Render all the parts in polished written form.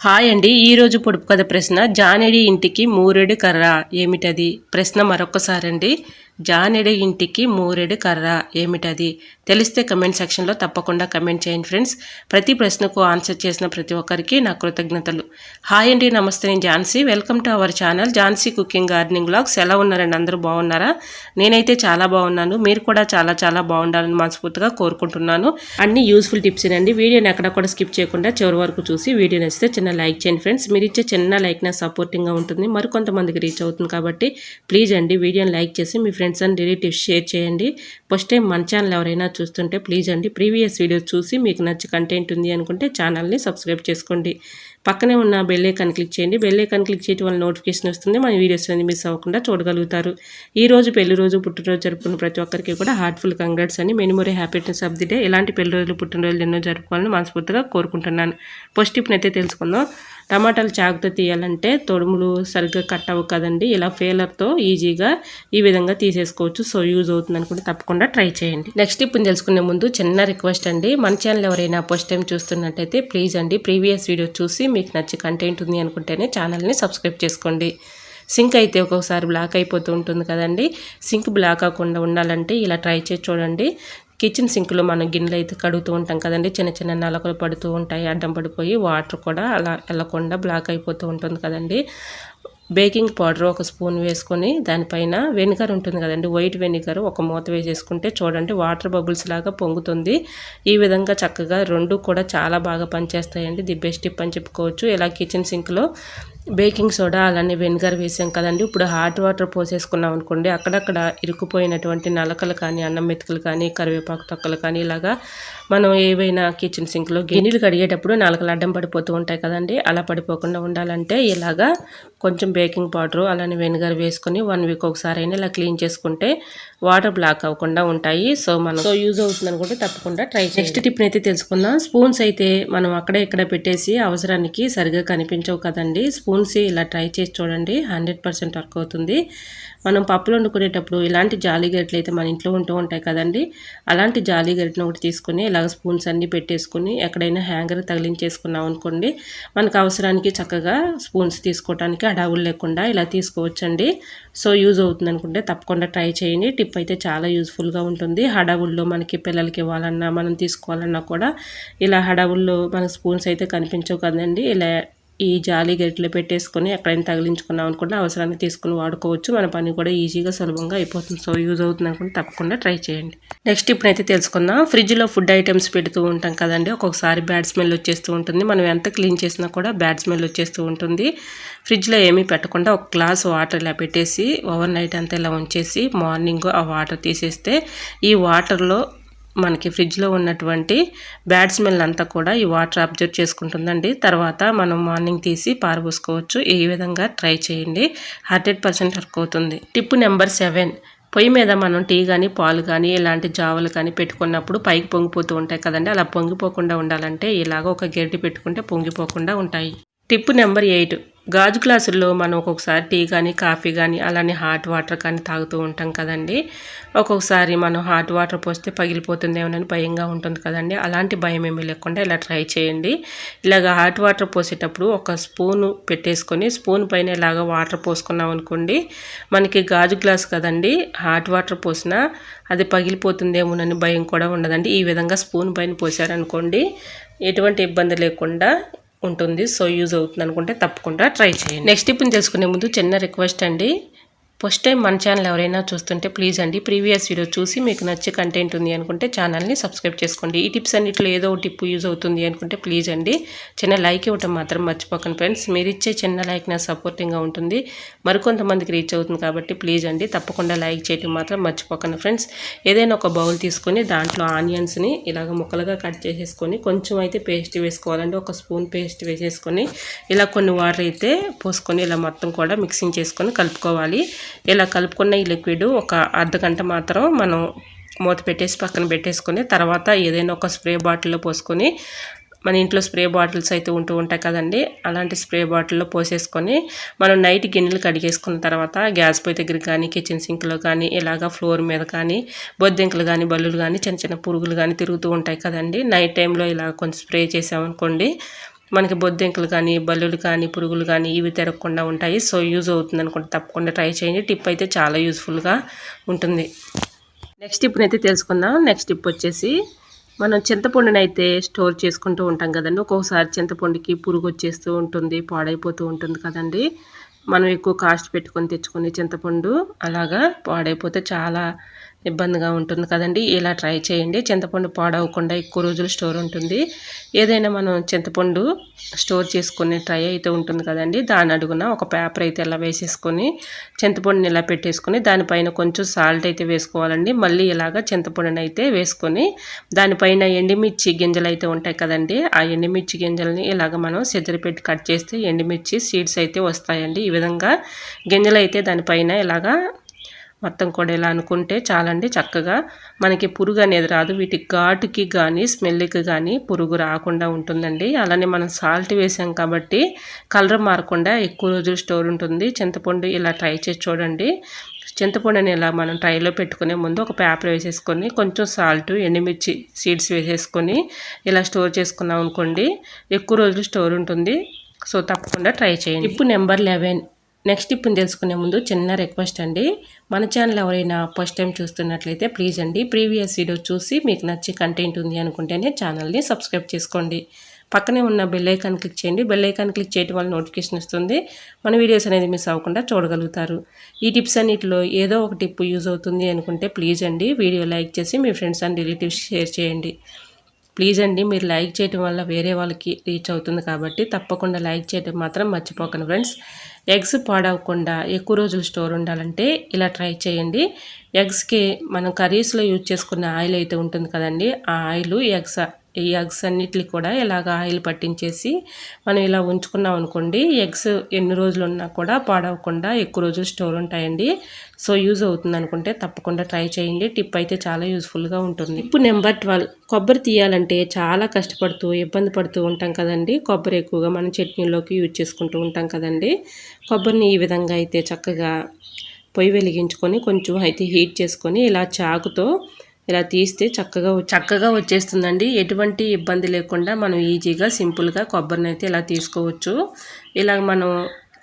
Hi అండి. ఈరోజు పొడుపు కథ ప్రశ్న జానెడి ఇంటికి మూరెడు కర్ర ఏమిటది? ప్రశ్న మరొకసారండి. జానెడి ఇంటికి మూరెడు కర్ర ఏమిటది? తెలిస్తే కమెంట్ సెక్షన్లో తప్పకుండా కమెంట్ చేయండి ఫ్రెండ్స్. ప్రతి ప్రశ్నకు ఆన్సర్ చేసిన ప్రతి ఒక్కరికి నా కృతజ్ఞతలు. హాయ్ అండి, నమస్తే, నేను Jhansi. Welcome to our channel Jhansi cooking gardening vlogs. ఎలా ఉన్నారండి? అందరూ బాగున్నారా? నేనైతే చాలా బాగున్నాను. మీరు కూడా చాలా చాలా బాగుండాలని మనస్ఫూర్తిగా కోరుకుంటున్నాను. అన్ని యూస్ఫుల్ టిప్స్ అండి. వీడియోని ఎక్కడ కూడా స్కిప్ చేయకుండా చివరి వరకు చూసి వీడియో నచ్చితే చిన్న లైక్ చేయండి ఫ్రెండ్స్. మీరు ఇచ్చే చిన్న లైక్ నా సపోర్టింగ్గా ఉంటుంది, మరికొంతమందికి రీచ్ అవుతుంది. కాబట్టి ప్లీజ్ అండి వీడియోని లైక్ చేసి మీ ఫ్రెండ్స్ అండ్ రిలేటివ్స్ షేర్ చేయండి. ఫస్ట్ టైం మన ఛానల్ ఎవరైనా చూస్తుంటే ప్లీజ్ అండి ప్రీవియస్ వీడియోస్ చూసి మీకు నచ్చి కంటెంట్ ఉంది అనుకుంటే ఛానల్ని సబ్స్క్రైబ్ చేసుకోండి. పక్కనే ఉన్న బెల్ ఐకాన్ క్లిక్ చేయండి. బెల్ ఐకాన్ క్లిక్ చేయడం వల్ల నోటిఫికేషన్ వస్తుంది. మన వీడియోస్ అన్ని మిస్ అవ్వకుండా చూడగలుగుతారు. ఈ రోజు పెళ్లి రోజు పుట్టినరోజు జరుపుకున్న ప్రతి ఒక్కరికి కూడా హార్ట్ఫుల్ కంగ్రాట్స్ అని, many mori happiness of the day. ఇలాంటి పెళ్లి రోజులు పుట్టినరోజులు ఎన్నో జరుపుకోవాలని మనస్ఫూర్తిగా కోరుకుంటున్నాను. ఫస్ట్ టిప్ని అయితే తెలుసుకుందాం. టమాటాలు చాకుతో తీయాలంటే తొడుములు సరిగ్గా కట్ అవ్వవు కదండి. ఇలా ఫేలర్తో ఈజీగా ఈ విధంగా తీసేసుకోవచ్చు. సో యూజ్ అవుతుంది అనుకుంటే తప్పకుండా ట్రై చేయండి. నెక్స్ట్ టిప్ని తెలుసుకునే ముందు చిన్న రిక్వెస్ట్ అండి. మన ఛానల్ ఎవరైనా ఫస్ట్ టైం చూస్తున్నట్టయితే ప్లీజ్ అండి ప్రీవియస్ వీడియో చూసి మీకు నచ్చి కంటెంట్ ఉంది అనుకుంటేనే ఛానల్ని సబ్స్క్రైబ్ చేసుకోండి. సింక్ అయితే ఒక్కొక్కసారి బ్లాక్ అయిపోతూ ఉంటుంది కదండి. సింక్ బ్లాక్ అవ్వకుండా ఉండాలంటే ఇలా ట్రై చేసి చూడండి. కిచెన్ సింక్లో మనం గిన్నెలు అయితే కడుగుతూ ఉంటాం కదండి, చిన్న చిన్న నలకలు పడుతూ ఉంటాయి, అడ్డం పడిపోయి వాటర్ కూడా అలా వెళ్ళకుండా బ్లాక్ అయిపోతూ ఉంటుంది కదండి. బేకింగ్ పౌడర్ ఒక స్పూన్ వేసుకొని దానిపైన వెనిగర్ ఉంటుంది కదండి, వైట్ వెనిగర్ ఒక మూత వేసేసుకుంటే చూడండి వాటర్ బబుల్స్ లాగా పొంగుతుంది. ఈ విధంగా చక్కగా రెండు కూడా చాలా బాగా పనిచేస్తాయండి. ది బెస్ట్ టిప్ అని చెప్పుకోవచ్చు. ఇలా కిచెన్ సింక్లో బేకింగ్ సోడా అలానే వెనిగర్ వేసాం కదండి, ఇప్పుడు హాట్ వాటర్ పోసేసుకున్నాం అనుకోండి, అక్కడక్కడ ఇరుక్కుపోయినటువంటి నలకలు కానీ, అన్నం మెతుకులు కానీ, కరివేపాకు తొక్కలు కానీ, ఇలాగా మనం ఏవైనా కిచెన్ సింక్లో గిన్నెలు కడిగేటప్పుడు నలకలు అడ్డం పడిపోతూ ఉంటాయి కదండి, అలా పడిపోకుండా ఉండాలంటే ఇలాగా కొంచెం బేకింగ్ పౌడరు అలానే వెనిగర్ వేసుకొని 1 వీక్ ఒకసారి అయినా ఇలా క్లీన్ చేసుకుంటే వాటర్ బ్లాక్ అవ్వకుండా ఉంటాయి. సో యూజ్ అవుతుంది అనుకుంటే తప్పకుండా ట్రై చేయండి. నెక్స్ట్ టిప్ని అయితే తెలుసుకుందాం. స్పూన్స్ అయితే మనం అక్కడ ఇక్కడ పెట్టేసి అవసరానికి సరిగా కనిపించవు కదండి. స్పూన్స్ ఇలా ట్రై చేసి చూడండి, 100% వర్క్ అవుతుంది. మనం పప్పులు వండుకునేటప్పుడు ఇలాంటి జాలి గరిటెలు అయితే మన ఇంట్లో ఉంటూ ఉంటాయి కదండి, అలాంటి జాలి గరిటెను ఒకటి తీసుకుని ఇలాగ స్పూన్స్ అన్నీ పెట్టేసుకుని ఎక్కడైనా హ్యాంగర్ తగిలించేసుకున్నాం అనుకోండి, మనకు అవసరానికి చక్కగా స్పూన్స్ తీసుకోవడానికి అడావులు లేకుండా ఇలా తీసుకోవచ్చండి. సో యూజ్ అవుతుంది అనుకుంటే తప్పకుండా ట్రై చేయండి. టిప్ అయితే చాలా యూజ్ఫుల్గా ఉంటుంది. హడావుల్లో మనకి పిల్లలకి ఇవ్వాలన్నా మనం తీసుకోవాలన్నా కూడా ఇలా హడావుల్లో మనకు స్పూన్స్ అయితే కనిపించవు కదండి, ఇలా ఈ జాలి గరిటెలో పెట్టేసుకొని ఎక్కడైనా తగిలించుకున్నాం అనుకుంటే అవసరాన్ని తీసుకుని వాడుకోవచ్చు. మన పని కూడా ఈజీగా సులభంగా అయిపోతుంది. సో యూజ్ అవుతుంది అనుకుంటే తప్పకుండా ట్రై చేయండి. నెక్స్ట్ ఇప్పుడైతే తెలుసుకుందాం. ఫ్రిడ్జ్లో ఫుడ్ ఐటమ్స్ పెడుతూ ఉంటాం కదండి, ఒక్కొక్కసారి బ్యాడ్ స్మెల్ వచ్చేస్తూ ఉంటుంది. మనం ఎంత క్లీన్ చేసినా కూడా బ్యాడ్ స్మెల్ వచ్చేస్తూ ఉంటుంది. ఫ్రిడ్జ్లో ఏమీ పెట్టకుండా ఒక గ్లాస్ వాటర్ ఇలా పెట్టేసి ఓవర్ నైట్ అంతా ఇలా ఉంచేసి మార్నింగ్ ఆ వాటర్ తీసేస్తే ఈ వాటర్లో మనకి ఫ్రిడ్జ్లో ఉన్నటువంటి బ్యాడ్ స్మెల్ అంతా కూడా ఈ వాటర్ అబ్జర్వ్ చేసుకుంటుందండి. తర్వాత మనం మార్నింగ్ తీసి పారబోసుకోవచ్చు. ఈ విధంగా ట్రై చేయండి, 100% వర్క్ అవుతుంది. Tip number 7. పొయ్యి మీద మనం టీ కానీ పాలు కానీ ఇలాంటి జావలు కానీ పెట్టుకున్నప్పుడు పైకి పొంగిపోతూ ఉంటాయి కదండి, అలా పొంగిపోకుండా ఉండాలంటే ఇలాగ ఒక గరిటె పెట్టుకుంటే పొంగిపోకుండా ఉంటాయి. Tip number 8. గాజు గ్లాసుల్లో మనం ఒక్కొక్కసారి టీ కానీ కాఫీ కానీ అలానే హాట్ వాటర్ కానీ తాగుతూ ఉంటాం కదండి, ఒక్కొక్కసారి మనం హాట్ వాటర్ పోస్తే పగిలిపోతుందేమోనని భయంగా ఉంటుంది కదండి. అలాంటి భయం ఏమీ లేకుండా ఇలా ట్రై చేయండి. ఇలాగ హాట్ వాటర్ పోసేటప్పుడు ఒక స్పూను పెట్టేసుకొని స్పూన్ పైన ఇలాగ వాటర్ పోసుకున్నాం అనుకోండి, మనకి గాజు గ్లాస్ కదండి, హాట్ వాటర్ పోసినా అది పగిలిపోతుందేమోనని భయం కూడా ఉండదండి. ఈ విధంగా స్పూన్ పైన పోసారనుకోండి ఎటువంటి ఇబ్బంది లేకుండా ఉంటుంది. సో యూజ్ అవుతుంది అనుకుంటే తప్పకుండా ట్రై చేయండి. నెక్స్ట్ టిప్ని తెలుసుకునే ముందు చిన్న రిక్వెస్ట్ అండి. ఫస్ట్ టైం మన ఛానల్ ఎవరైనా చూస్తుంటే ప్లీజ్ అండి ప్రీవియస్ వీడియో చూసి మీకు నచ్చే కంటెంట్ ఉంది అనుకుంటే ఛానల్ని సబ్స్క్రైబ్ చేసుకోండి. ఈ టిప్స్ అన్నిట్లో ఏదో ఒక టిప్ యూజ్ అవుతుంది అనుకుంటే ప్లీజ్ అండి చిన్న లైక్ ఇవ్వటం మాత్రం మర్చిపోకండి ఫ్రెండ్స్. మీరు ఇచ్చే చిన్న లైక్ నా సపోర్టింగ్గా ఉంటుంది, మరికొంతమందికి రీచ్ అవుతుంది. కాబట్టి ప్లీజ్ అండి తప్పకుండా లైక్ చేయటం మాత్రం మర్చిపోకండి ఫ్రెండ్స్. ఏదైనా ఒక బౌల్ తీసుకొని దాంట్లో ఆనియన్స్ని ఇలాగ ముక్కలుగా కట్ చేసేసుకొని కొంచెం అయితే పేస్ట్ వేసుకోవాలండి, ఒక స్పూన్ పేస్ట్ వేసేసుకొని ఇలా కొన్ని వాటర్ అయితే పోసుకొని ఇలా మొత్తం కూడా మిక్సింగ్ చేసుకొని కలుపుకోవాలి. ఇలా కలుపుకున్న ఈ లిక్విడ్ ఒక అర్ధగంట మాత్రం మనం మూత పెట్టేసి పక్కన పెట్టేసుకొని తర్వాత ఏదైనా ఒక స్ప్రే బాటిల్లో పోసుకొని, మన ఇంట్లో స్ప్రే బాటిల్స్ అయితే ఉంటూ ఉంటాయి కదండి, అలాంటి స్ప్రే బాటిల్లో పోసేసుకొని మనం నైట్ గిన్నెలు కడిగేసుకున్న తర్వాత గ్యాస్ పొయ్యి దగ్గర కానీ కిచెన్ సింక్లో కానీ ఇలాగ ఫ్లోర్ మీద కానీ బొద్దింకలు కానీ బల్లులు కానీ చిన్న చిన్న పురుగులు కానీ తిరుగుతూ ఉంటాయి కదండి, నైట్ టైంలో ఇలా కొంచెం స్ప్రే చేసామనుకోండి మనకి బొద్దింకలు కానీ బల్లులు కానీ పురుగులు కానీ ఇవి తిరగకుండా ఉంటాయి. సో యూజ్ అవుతుంది అనుకుంటే తప్పకుండా ట్రై చేయండి. టిప్ అయితే చాలా యూస్ఫుల్గా ఉంటుంది. నెక్స్ట్ టిప్నైతే తెలుసుకుందాం. నెక్స్ట్ టిప్ వచ్చేసి మనం చింతపండుని అయితే స్టోర్ చేసుకుంటూ ఉంటాం కదండి. ఒక్కొక్కసారి చింతపండుకి పురుగు వచ్చేస్తూ ఉంటుంది, పాడైపోతూ ఉంటుంది కదండి. మనం ఎక్కువ కాస్ట్ పెట్టుకొని తెచ్చుకునే చింతపండు అలాగా పాడైపోతే చాలా ఇబ్బందిగా ఉంటుంది కదండి. ఇలా ట్రై చేయండి. చింతపండు పాడవకుండా ఎక్కువ రోజులు స్టోర్ ఉంటుంది. ఏదైనా మనం చింతపండు స్టోర్ చేసుకునే ట్రై అయితే ఉంటుంది కదండి. దాని అడుగున ఒక పేపర్ అయితే ఇలా వేసేసుకొని చింతపండుని ఇలా పెట్టేసుకొని దానిపైన కొంచెం సాల్ట్ అయితే వేసుకోవాలండి. మళ్ళీ ఇలాగ చింతపండుని అయితే వేసుకొని దానిపైన ఎండుమిర్చి గింజలు అయితే ఉంటాయి కదండి. ఆ ఎండుమిర్చి గింజల్ని ఇలాగ మనం సిజర్ పెట్టి కట్ చేస్తే ఎండుమిర్చి సీడ్స్ అయితే వస్తాయండి. ఈ విధంగా గింజలు అయితే దానిపైన ఇలాగా మొత్తం కూడా ఇలా అనుకుంటే చాలండి. చక్కగా మనకి పురుగు అనేది రాదు. వీటి ఘాటుకి కానీ స్మెల్కి కానీ పురుగు రాకుండా ఉంటుందండి. అలానే మనం సాల్ట్ వేసాం కాబట్టి కలర్ మారకుండా ఎక్కువ రోజులు స్టోర్ ఉంటుంది. చింతపండు ఇలా ట్రై చేసి చూడండి. చింతపండుని ఇలా మనం ట్రైలో పెట్టుకునే ముందు ఒక పేపర్ వేసేసుకొని కొంచెం సాల్ట్ ఎండుమిర్చి సీడ్స్ వేసేసుకొని ఇలా స్టోర్ చేసుకున్నాం అనుకోండి, ఎక్కువ రోజులు స్టోర్ ఉంటుంది. సో తప్పకుండా ట్రై చేయండి. Tip number 11. నెక్స్ట్ టిప్ని తెలుసుకునే ముందు చిన్న రిక్వెస్ట్ అండి. మన ఛానల్ ఎవరైనా ఫస్ట్ టైం చూస్తున్నట్లయితే ప్లీజ్ అండి ప్రీవియస్ వీడియో చూసి మీకు నచ్చే కంటెంట్ ఉంది అనుకుంటేనే ఛానల్ని సబ్స్క్రైబ్ చేసుకోండి. పక్కనే ఉన్న బెల్ ఐకాన్ క్లిక్ చేయండి. బెల్ ఐకాన్ క్లిక్ చేయడం వల్ల నోటిఫికేషన్ వస్తుంది. మన వీడియోస్ అనేది మిస్ అవ్వకుండా చూడగలుగుతారు. ఈ టిప్స్ అన్నిటిలో ఏదో ఒక టిప్ యూజ్ అవుతుంది అనుకుంటే ప్లీజ్ అండి వీడియో లైక్ చేసి మీ ఫ్రెండ్స్ అండ్ రిలేటివ్స్ షేర్ చేయండి. ప్లీజ్ అండి మీరు లైక్ చేయడం వల్ల వేరే వాళ్ళకి రీచ్ అవుతుంది కాబట్టి తప్పకుండా లైక్ చేయడం మాత్రం మర్చిపోకండి ఫ్రెండ్స్. ఎగ్స్ పాడవకుండా ఎక్కువ రోజులు స్టోర్ ఉండాలంటే ఇలా ట్రై చేయండి. ఎగ్స్కి మనం కర్రీస్లో యూజ్ చేసుకున్న ఆయిల్ అయితే ఉంటుంది కదండి. ఆ ఆయిల్ ఈ ఎగ్స్ అన్నిటికి కూడా ఇలాగ ఆయిల్ పట్టించేసి మనం ఇలా ఉంచుకున్నాం అనుకోండి, ఎగ్స్ ఎన్ని రోజులు ఉన్నా కూడా పాడవకుండా ఎక్కువ రోజులు స్టోర్ ఉంటాయండి. సో యూజ్ అవుతుంది అనుకుంటే తప్పకుండా ట్రై చేయండి. టిప్ అయితే చాలా యూస్ఫుల్గా ఉంటుంది. Tip number 12. కొబ్బరి తీయాలంటే చాలా కష్టపడుతూ ఇబ్బంది పడుతూ ఉంటాం కదండి. కొబ్బరి ఎక్కువగా మనం చట్నీలోకి యూజ్ చేసుకుంటూ ఉంటాం కదండి. కొబ్బరిని ఈ విధంగా అయితే చక్కగా పొయ్యి వెలిగించుకొని కొంచెం అయితే హీట్ చేసుకొని ఇలా చాకుతో ఇలా తీస్తే చక్కగా వచ్చేస్తుందండి. ఎటువంటి ఇబ్బంది లేకుండా మనం ఈజీగా సింపుల్గా కొబ్బరిని అయితే ఇలా తీసుకోవచ్చు. ఇలా మనం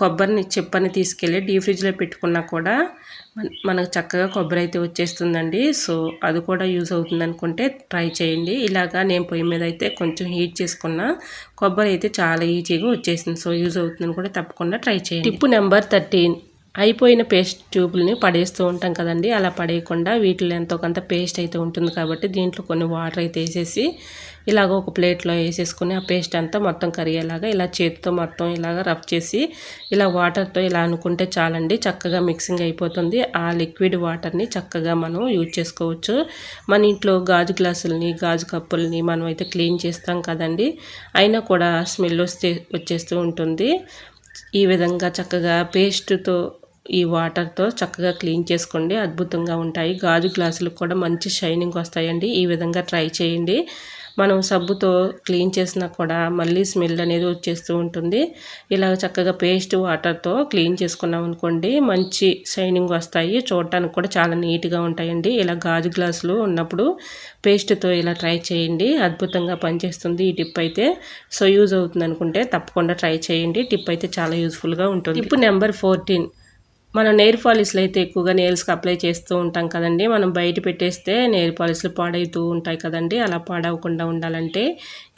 కొబ్బరిని చిప్పని తీసుకెళ్ళి డీప్ ఫ్రిడ్జ్లో పెట్టుకున్నా కూడా మనకు చక్కగా కొబ్బరి అయితే వచ్చేస్తుందండి. సో అది కూడా యూజ్ అవుతుంది అనుకుంటే ట్రై చేయండి. ఇలాగా నేను పొయ్యి మీద అయితే కొంచెం హీట్ చేసుకున్న కొబ్బరి అయితే చాలా ఈజీగా వచ్చేసింది. సో యూజ్ అవుతుంది అనుకుంటే తప్పకుండా ట్రై చేయండి. Tip number 13. అయిపోయిన పేస్ట్ ట్యూబుల్ని పడేస్తూ ఉంటాం కదండి. అలా పడేయకుండా వీటిలో ఎంతో కొంత పేస్ట్ అయితే ఉంటుంది కాబట్టి దీంట్లో కొన్ని వాటర్ అయితే వేసేసి ఇలాగ ఒక ప్లేట్లో వేసేసుకుని ఆ పేస్ట్ అంతా మొత్తం కరిగేలాగా ఇలా చేతితో మొత్తం ఇలాగ రబ్ చేసి ఇలా వాటర్తో ఇలా అనుకుంటే చాలండి. చక్కగా మిక్సింగ్ అయిపోతుంది. ఆ లిక్విడ్ వాటర్ని చక్కగా మనం యూజ్ చేసుకోవచ్చు. మన ఇంట్లో గాజు గ్లాసులని గాజు కప్పుల్ని మనం అయితే క్లీన్ చేస్తాం కదండి, అయినా కూడా స్మెల్ వచ్చేస్తూ ఉంటుంది. ఈ విధంగా చక్కగా పేస్ట్తో ఈ వాటర్తో చక్కగా క్లీన్ చేసుకోండి. అద్భుతంగా ఉంటాయి. గాజు గ్లాసులకు కూడా మంచి షైనింగ్ వస్తాయండి. ఈ విధంగా ట్రై చేయండి. మనం సబ్బుతో క్లీన్ చేసినా కూడా మళ్ళీ స్మెల్ అనేది వచ్చేస్తూ ఉంటుంది. ఇలా చక్కగా పేస్ట్ వాటర్తో క్లీన్ చేసుకున్నాం అనుకోండి, మంచి షైనింగ్ వస్తాయి. చూడటానికి కూడా చాలా నీట్గా ఉంటాయండి. ఇలా గాజు గ్లాసులు ఉన్నప్పుడు పేస్ట్తో ఇలా ట్రై చేయండి. అద్భుతంగా పనిచేస్తుంది ఈ టిప్ అయితే. సో యూజ్ అవుతుంది అనుకుంటే తప్పకుండా ట్రై చేయండి. టిప్ అయితే చాలా యూస్ఫుల్గా ఉంటుంది. Tip number 14. మనం నెయిల్ పాలిష్లు అయితే ఎక్కువగా నెయిల్స్కి అప్లై చేస్తూ ఉంటాం కదండి. మనం బయట పెట్టేస్తే నెయిల్ పాలిష్లు పాడవుతూ ఉంటాయి కదండి. అలా పాడవకుండా ఉండాలంటే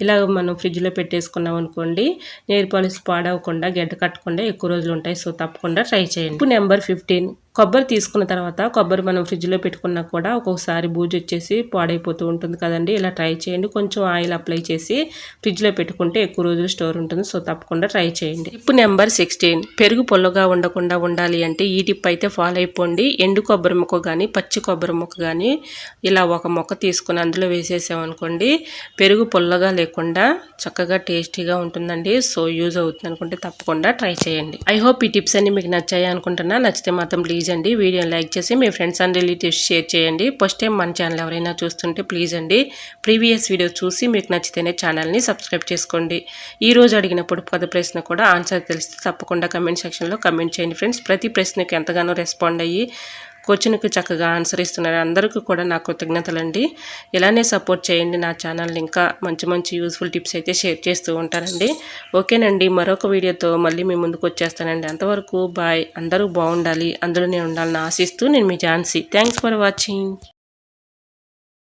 ఇలా మనం ఫ్రిడ్జ్లో పెట్టేసుకున్నాం అనుకోండి, నెయిల్ పాలిష్లు పాడవకుండా గడ్డ కట్టకుండా ఎక్కువ రోజులు ఉంటాయి. సో తప్పకుండా ట్రై చేయండి. Tip number 15. కొబ్బరి తీసుకున్న తర్వాత కొబ్బరి మనం ఫ్రిడ్జ్లో పెట్టుకున్నా కూడా ఒక్కొక్కసారి బూజు వచ్చేసి పాడైపోతూ ఉంటుంది కదండి. ఇలా ట్రై చేయండి. కొంచెం ఆయిల్ అప్లై చేసి ఫ్రిడ్జ్లో పెట్టుకుంటే ఎక్కువ రోజులు స్టోర్ ఉంటుంది. సో తప్పకుండా ట్రై చేయండి. Tip number 16. పెరుగు పొల్లగా ఉండకుండా ఉండాలి అంటే ఈ టిప్ అయితే ఫాలో అయిపోండి. ఎండు కొబ్బరి ముక్క కానీ పచ్చి కొబ్బరి ముక్క కానీ ఇలా ఒక మొక్క తీసుకుని అందులో వేసేసామనుకోండి, పెరుగు పొల్లగా లేకుండా చక్కగా టేస్టీగా ఉంటుందండి. సో యూజ్ అవుతుంది అనుకుంటే తప్పకుండా ట్రై చేయండి. ఐ హోప్ ఈ టిప్స్ అన్ని మీకు నచ్చాయి అనుకుంటున్నా. నచ్చితే మాత్రం ప్లీజ్ అండి వీడియోని లైక్ చేసి మీ ఫ్రెండ్స్ అండ్ రిలేటివ్స్ షేర్ చేయండి. ఫస్ట్ టైం మన ఛానల్ ఎవరైనా చూస్తుంటే ప్లీజ్ అండి ప్రీవియస్ వీడియో చూసి మీకు నచ్చితేనే ఛానల్ని సబ్స్క్రైబ్ చేసుకోండి. ఈరోజు అడిగిన పొడుపు కథ ప్రశ్న కూడా ఆన్సర్ తెలిస్తే తప్పకుండా కమెంట్ సెక్షన్లో కమెంట్ చేయండి ఫ్రెండ్స్. ప్రతి ప్రశ్నకి ఎంతగానో రెస్పాండ్ అయ్యి క్వశ్చన్కి చక్కగా ఆన్సర్ ఇస్తున్నారు. అందరికీ కూడా నా కృతజ్ఞతలండి. ఇలానే సపోర్ట్ చేయండి నా ఛానల్ని. ఇంకా మంచి మంచి యూస్ఫుల్ టిప్స్ అయితే షేర్ చేస్తూ ఉంటానండి. ఓకేనండి, మరొక వీడియోతో మళ్ళీ మీ ముందుకు వచ్చేస్తానండి. అంతవరకు బాయ్. అందరూ బాగుండాలి, అందులోనే ఉండాలని ఆశిస్తూ నేను మీ ఝాన్సీ. Thanks for watching.